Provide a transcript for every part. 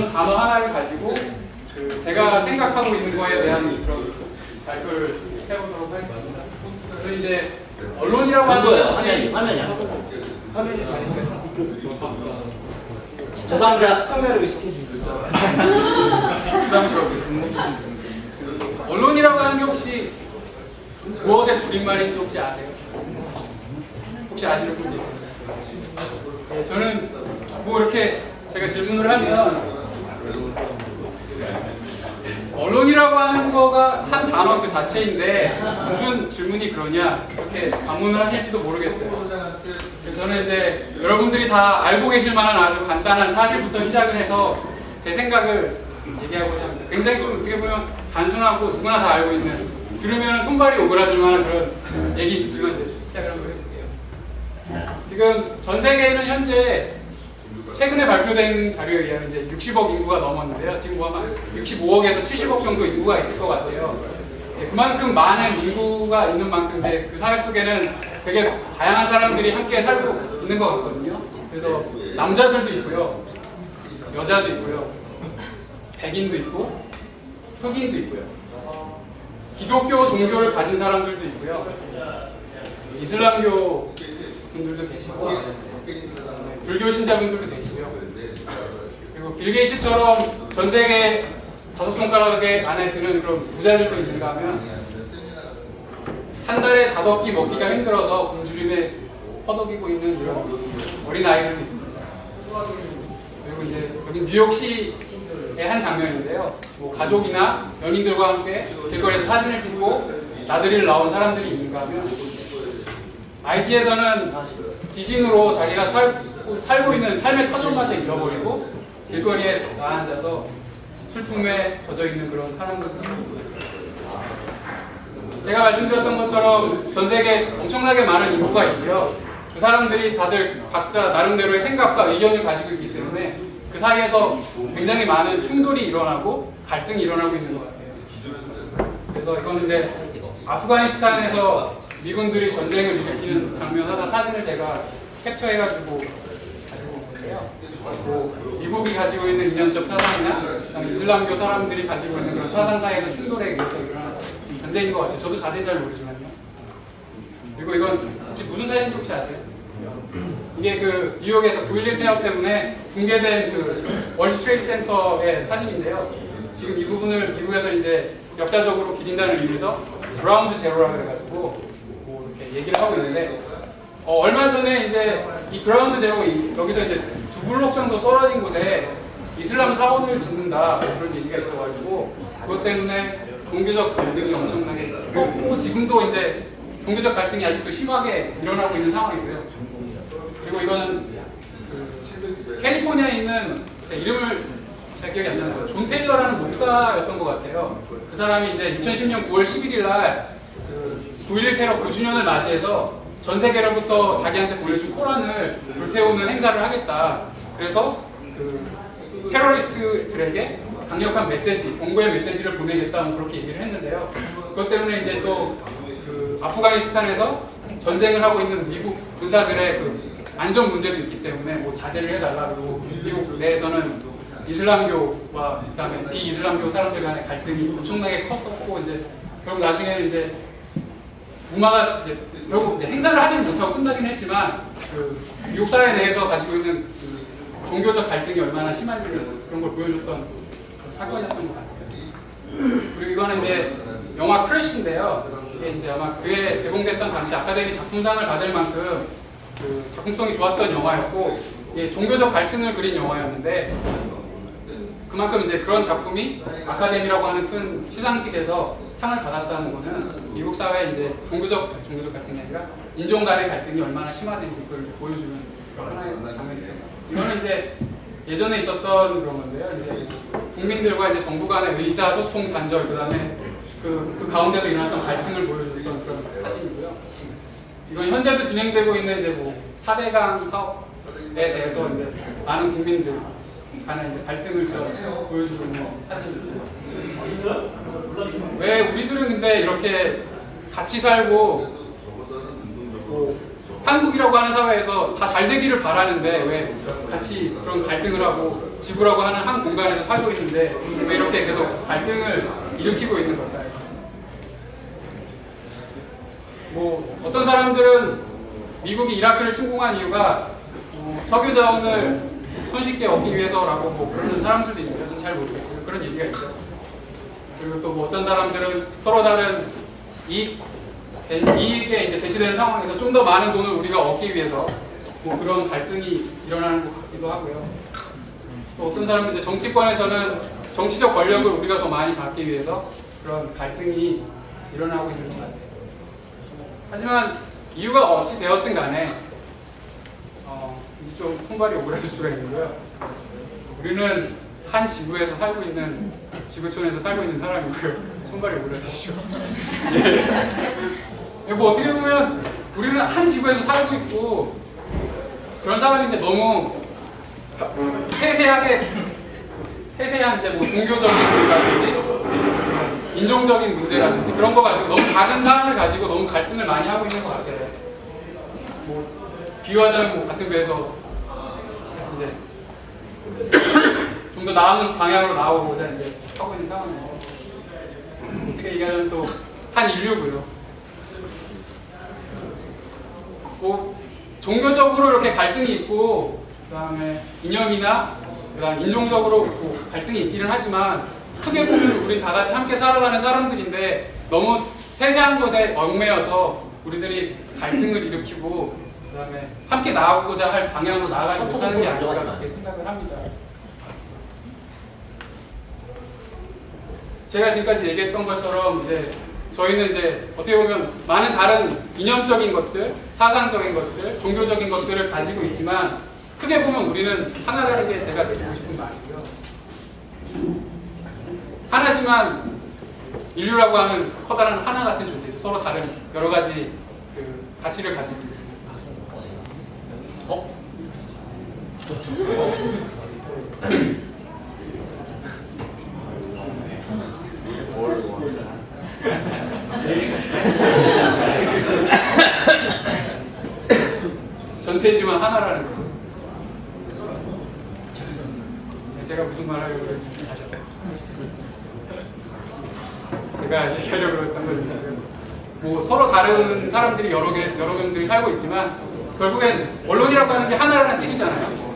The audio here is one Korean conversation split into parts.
그런 단어 하나를 가지고 제가 생각하고 있는 거에 대한 그런 발표를 해보도록 하겠습니다. 그래서 이제 언론이라고 하는 거예요. 것이 화면이 다른데 죄송합니다. 시청자를 의식해 주시죠. 부담스럽겠습니다. 언론이라고 하는 게 혹시 무엇의 줄임말인지 혹시 아세요? 혹시 아시는 분이 있나요? 네, 저는 뭐 이렇게 제가 질문을 하면 언론이라고 하는 거가 한 단어 그 자체인데 무슨 질문이 그러냐 이렇게 반문을 하실지도 모르겠어요. 저는 이제 여러분들이 다 알고 계실 만한 아주 간단한 사실부터 시작을 해서 제 생각을 얘기하고자 합니다. 굉장히 좀 어떻게 보면 단순하고 누구나 다 알고 있는, 들으면 손발이 오그라들 만한 그런 얘기지만 이제 시작을 한번 해볼게요. 지금 전 세계에는 현재 최근에 발표된 자료에 의하면 이제 60억 인구가 넘었는데요. 지금 뭐 아마 65억에서 70억 정도 인구가 있을 것 같아요. 그만큼 많은 인구가 있는 만큼 이제 그 사회 속에는 되게 다양한 사람들이 함께 살고 있는 것 같거든요. 그래서 남자들도 있고요, 여자도 있고요, 백인도 있고, 흑인도 있고요, 기독교 종교를 가진 사람들도 있고요, 이슬람교 분들도 계시고, 불교 신자분들도 계시고요. 그리고 빌 게이츠처럼 전 세계 5손가락에 안에 드는 그런 부자들도 있는가 하면 한 달에 5끼 먹기가 힘들어서 굶주림에 허덕이고 있는 그런 어린아이들도 있습니다. 그리고 이제 여기 뉴욕시의 한 장면인데요. 뭐 가족이나 연인들과 함께 길거리에서 사진을 찍고 나들이를 나온 사람들이 있는가 하면 IT에서는 지진으로 자기가 살고 있는 삶의 터전마저 잃어버리고 길거리에 나앉아서 슬픔에 젖어있는 그런 사람들도 있습니다. 제가 말씀드렸던 것처럼 전 세계에 엄청나게 많은 인구가 있고요. 그 사람들이 다들 각자 나름대로의 생각과 의견을 가지고 있기 때문에 그 사이에서 굉장히 많은 충돌이 일어나고 갈등이 일어나고 있는 것 같아요. 그래서 이거는 이제 아프가니스탄에서 미군들이 전쟁을 일으키는 장면 하나 사진을 제가 캡처해가지고 가지고 있어요. 미국이 가지고 있는 이념적 사상이나 이슬람교 사람들이 가지고 있는 그런 사상 사이의 충돌에 의해서 일어나는 전쟁인 것 같아요. 저도 자세히 잘 모르지만요. 그리고 이건 혹시 무슨 사진인지 혹시 아세요? 이게 그 뉴욕에서 9.11 테러 때문에 붕괴된 그 월드 트레이드 센터의 사진인데요. 지금 이 부분을 미국에서 이제 역사적으로 기린다는 의미에서 그라운드 제로라고 해가지고 뭐 이렇게 얘기를 하고 있는데 얼마 전에 이제 이 그라운드 제로 여기서 이제 2블록 정도 떨어진 곳에 이슬람 사원을 짓는다 그런 얘기가 있어가지고 그것 때문에 종교적 갈등이 엄청나게 컸고 지금도 이제 종교적 갈등이 아직도 심하게 일어나고 있는 상황이고요. 그리고 이거는 그 캘리포니아에 있는 이름을 잘 기억이 안 나는데 존 테일러라는 목사였던 것 같아요. 그 사람이 이제 2010년 9월 11일 날 그 9.11 테러 9주년을 맞이해서 전 세계로부터 자기한테 보내준 코란을 불태우는 행사를 하겠다. 그래서 그 테러리스트들에게 강력한 메시지, 공고의 메시지를 보내겠다. 뭐 그렇게 얘기를 했는데요. 그것 때문에 이제 또 그 아프가니스탄에서 전쟁을 하고 있는 미국 군사들의 그 안전 문제도 있기 때문에 뭐 자제를 해달라. 그리고 미국 내에서는 이슬람교와 그다음에 비이슬람교 사람들 간의 갈등이 엄청나게 컸었고 이제 결국 나중에는 이제 무마가 이제 결국 이제 행사를 하지는 못하고 끝나긴 했지만 그 미국 사회 내에서 가지고 있는 그 종교적 갈등이 얼마나 심한지 그런 걸 보여줬던 사건이었던 것 같아요. 그리고 이거는 이제 영화 크래쉬인데요. 이게 이제 아마 그해 개봉됐던 당시 아카데미 작품상을 받을 만큼 그 작품성이 좋았던 영화였고 이게 종교적 갈등을 그린 영화였는데 그만큼 이제 그런 작품이 아카데미라고 하는 큰 시상식에서 상을 받았다는 거는 미국 사회의 이제 종교적 갈등이 아니라 인종 간의 갈등이 얼마나 심화된지 그걸 보여주는 그런 하나의 장면이에요. 이거는 이제 예전에 있었던 그런 건데요. 이제 국민들과 이제 정부 간의 의사소통 단절, 그다음에 그 가운데서 일어났던 갈등을 보여줬던 그런 사진이고요. 이건 현재도 진행되고 있는 이제 뭐 4대강 사업에 대해서 이제 많은 국민들 간의 이제 갈등을 보여주고 있는 사진입니다. 왜 우리들은 근데 이렇게 같이 살고 뭐 한국이라고 하는 사회에서 다 잘 되기를 바라는데 왜 같이 그런 갈등을 하고 지구라고 하는 한 공간에서 살고 있는데 왜 이렇게 계속 갈등을 일으키고 있는 걸까요? 뭐 어떤 사람들은 미국이 이라크를 침공한 이유가 석유 자원을 손쉽게 얻기 위해서라고 뭐 그러는 사람들도 있는데 저는 잘 모르겠고요. 그런 얘기가 있죠. 그리고 또 뭐 어떤 사람들은 서로 다른 이익에 이제 대치되는 상황에서 좀 더 많은 돈을 우리가 얻기 위해서 뭐 그런 갈등이 일어나는 것 같기도 하고요. 또 어떤 사람은 이제 정치권에서는 정치적 권력을 우리가 더 많이 갖기 위해서 그런 갈등이 일어나고 있는 것 같아요. 하지만 이유가 어찌 되었든 간에 이제 좀 손발이 오그라들 수가 있는데요. 우리는 한 지구에서 살고 있는 지구촌에서 살고 있는 사람이고요. 손발이 오그라드시죠. 예. 뭐 어떻게 보면 우리는 한 지구에서 살고 있고 그런 사람인데 너무 세세한 이제 뭐 종교적인 문제라든지 인종적인 문제라든지 그런 거 가지고 너무 작은 사안을 가지고 너무 갈등을 많이 하고 있는 것 같아요. 뭐 비유하자면 뭐 같은 배에서 이제 좀 더 나은 방향으로 나오고자 이제 하고 있는 상황이에요. 어떻게 얘기하면 또 한 인류고요. 뭐 종교적으로 이렇게 갈등이 있고 그다음에 이념이나 그다음 인종적으로 뭐 갈등이 있기는 하지만 크게 보면 우리 다 같이 함께 살아가는 사람들인데 너무 세세한 것에 얽매여서 우리들이 갈등을 일으키고 그다음에 함께 나아가고자 할 방향으로 나아가지 못하는 게 아닐까 그렇게 생각을 합니다. 제가 지금까지 얘기했던 것처럼 이제 저희는 이제 어떻게 보면 많은 다른 이념적인 것들, 사상적인 것들, 종교적인 것들을 가지고 있지만 크게 보면 우리는 하나라는 게 제가 드리고 싶은 말이고요. 하나지만 인류라고 하는 커다란 하나 같은 존재죠. 서로 다른 여러 가지 그 가치를 가지고 있죠. 전체지만 하나라는 거죠. 제가 무슨 말 하려고 그랬지? 제가 얘기하려고 했던 건 뭐 서로 다른 사람들이 여러 명들이 살고 있지만 결국엔 언론이라고 하는 게 하나라는 뜻이잖아요.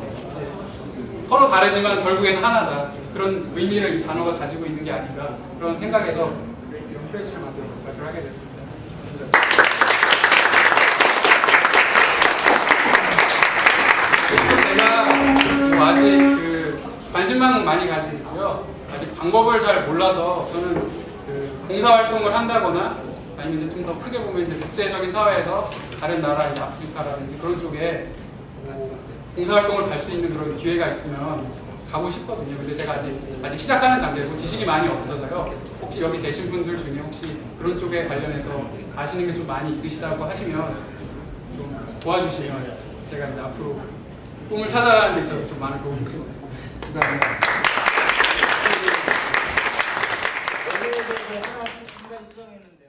서로 다르지만 결국엔 하나다. 그런 의미를 이 단어가 가지고 있는 게 아닌가 그런 생각에서 이런 페이지를 만들어 발표를 하게 됐습니다. 제가 아직 그 관심만 많이 가지고 있고요. 아직 방법을 잘 몰라서 저는 그 봉사활동을 한다거나 아니면 이제 좀 더 크게 보면 이제 국제적인 사회에서 다른 나라, 이제 아프리카라든지 그런 쪽에 뭐 봉사활동을 갈 수 있는 그런 기회가 있으면 가고 싶거든요. 근데 제가 아직 시작하는 단계고 지식이 많이 없어서요. 혹시 여기 계신 분들 중에 혹시 그런 쪽에 관련해서 아시는 게 좀 많이 있으시다고 하시면 좀 도와주시면 제가 이제 앞으로 꿈을 찾아가는 데 있어서 좀 많은 도움이 될 것 같습니다. 감사합니다. 연예에 대해서 하나 수정했는데